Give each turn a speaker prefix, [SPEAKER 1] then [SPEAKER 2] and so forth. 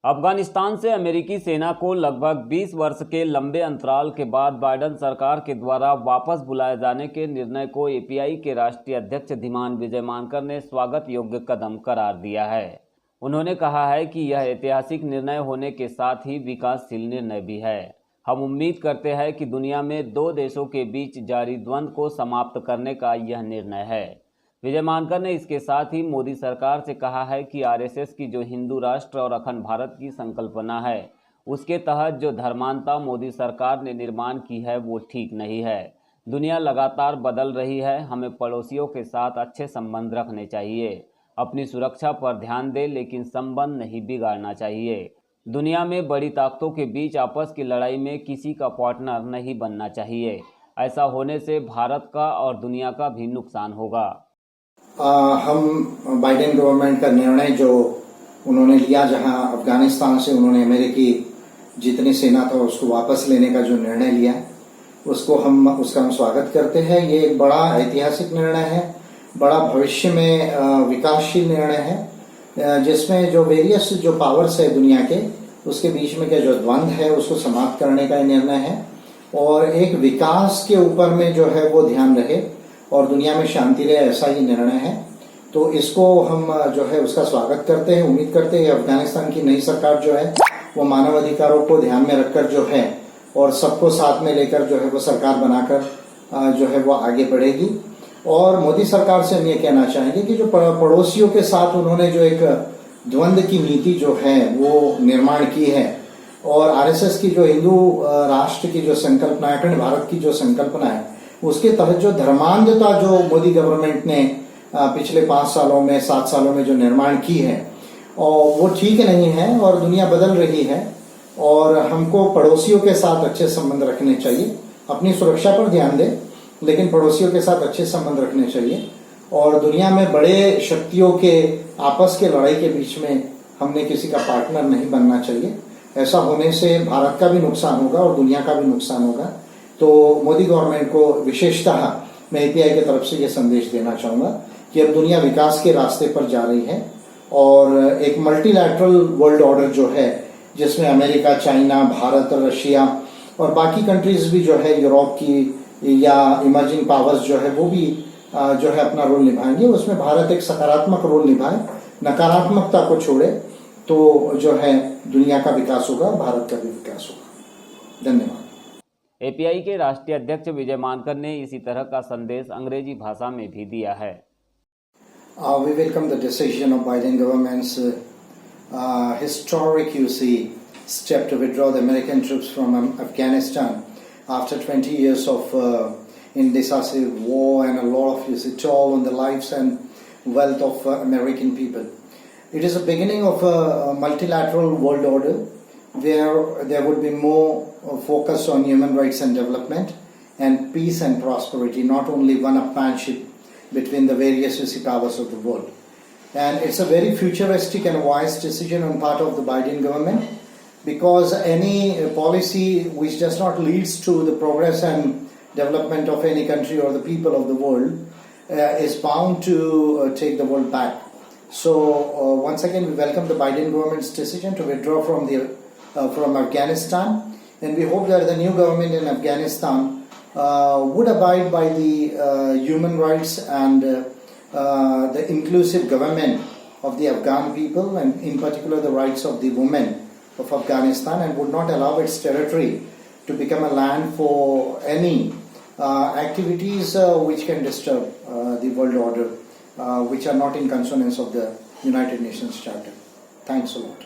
[SPEAKER 1] अफगानिस्तान से अमेरिकी सेना को लगभग 20 वर्ष के लंबे अंतराल के बाद बाइडेन सरकार के द्वारा वापस बुलाए जाने के निर्णय को एपीआई के राष्ट्रीय अध्यक्ष धीमान विजय मानकर ने स्वागत योग्य कदम करार दिया है। उन्होंने कहा है कि यह ऐतिहासिक निर्णय होने के साथ ही विकासशील निर्णय भी है। हम उम्मीद करते हैं कि दुनिया में दो देशों के बीच जारी द्वंद्व को समाप्त करने का यह निर्णय है। विजय मानकर ने इसके साथ ही मोदी सरकार से कहा है कि आरएसएस की जो हिंदू राष्ट्र और अखंड भारत की संकल्पना है, उसके तहत जो धर्मांता मोदी सरकार ने निर्माण की है वो ठीक नहीं है। दुनिया लगातार बदल रही है, हमें पड़ोसियों के साथ अच्छे संबंध रखने चाहिए, अपनी सुरक्षा पर ध्यान दें, लेकिन संबंध नहीं बिगाड़ना चाहिए। दुनिया में बड़ी ताकतों के बीच आपस की लड़ाई में किसी का पार्टनर नहीं बनना चाहिए। ऐसा होने से भारत का और दुनिया का भी नुकसान होगा।
[SPEAKER 2] हम बाइडेन गवर्नमेंट का निर्णय जो उन्होंने लिया, जहां अफगानिस्तान से उन्होंने अमेरिकी जितनी सेना था उसको वापस लेने का जो निर्णय लिया, उसका हम स्वागत करते हैं। ये एक बड़ा ऐतिहासिक निर्णय है, बड़ा भविष्य में विकासशील निर्णय है, जिसमें जो वेरियस जो पावर्स है दुनिया के, उसके बीच में क्या जो द्वंद्व है उसको समाप्त करने का निर्णय है और एक विकास के ऊपर में जो है वो ध्यान रहे और दुनिया में शांति रहे, ऐसा ही निर्णय है। तो इसको हम जो है उसका स्वागत करते हैं। उम्मीद करते हैं अफगानिस्तान की नई सरकार जो है वो मानव अधिकारों को ध्यान में रखकर जो है और सबको साथ में लेकर जो है वो सरकार बनाकर जो है वो आगे बढ़ेगी। और मोदी सरकार से हम ये कहना चाहेंगे कि जो पड़ोसियों के साथ उन्होंने जो एक द्वंद्व की नीति जो है वो निर्माण की है और आरएसएस की जो हिंदू राष्ट्र की जो संकल्पना है, अखंड भारत की जो संकल्पना है, उसके तहत जो धर्मांधता जो मोदी गवर्नमेंट ने पिछले 5 सालों में 7 सालों में जो निर्माण की है और वो ठीक नहीं है और दुनिया बदल रही है और हमको पड़ोसियों के साथ अच्छे संबंध रखने चाहिए। अपनी सुरक्षा पर ध्यान दें, लेकिन पड़ोसियों के साथ अच्छे संबंध रखने चाहिए और दुनिया में बड़े शक्तियों के आपस के लड़ाई के बीच में हमने किसी का पार्टनर नहीं बनना चाहिए। ऐसा होने से भारत का भी नुकसान होगा और दुनिया का भी नुकसान होगा। तो मोदी गवर्नमेंट को विशेषतः मैं एपीआई की तरफ से ये संदेश देना चाहूंगा कि अब दुनिया विकास के रास्ते पर जा रही है और एक मल्टीलैटरल वर्ल्ड ऑर्डर जो है, जिसमें अमेरिका, चाइना, भारत, रशिया और बाकी कंट्रीज भी जो है, यूरोप की या इमर्जिंग पावर्स जो है वो भी जो है अपना रोल निभाएंगे। उसमें भारत एक सकारात्मक रोल निभाए, नकारात्मकता को छोड़े, तो जो है दुनिया का विकास होगा, भारत का भी विकास होगा। धन्यवाद।
[SPEAKER 1] एपीआई के राष्ट्रीय अध्यक्ष विजय मानकर ने इसी तरह का संदेश अंग्रेजी भाषा में भी दिया है।
[SPEAKER 2] We welcome the decision of Biden government's historic, step to withdraw the American troops from Afghanistan after 20 years of indecisive war and a lot of toll on the lives and wealth of American people. It is a beginning of a multilateral world order where there would be more focus on human rights and development and peace and prosperity, not only one-upmanship between the various powers of the world. And it's a very futuristic and wise decision on part of the Biden government, because any policy which does not leads to the progress and development of any country or the people of the world is bound to take the world back. So once again, we welcome the Biden government's decision to withdraw from Afghanistan, and we hope that the new government in Afghanistan would abide by the human rights and the inclusive government of the Afghan people, and in particular the rights of the women of Afghanistan, and would not allow its territory to become a land for any activities which can disturb the world order, which are not in consonance of the United Nations Charter. Thanks a lot.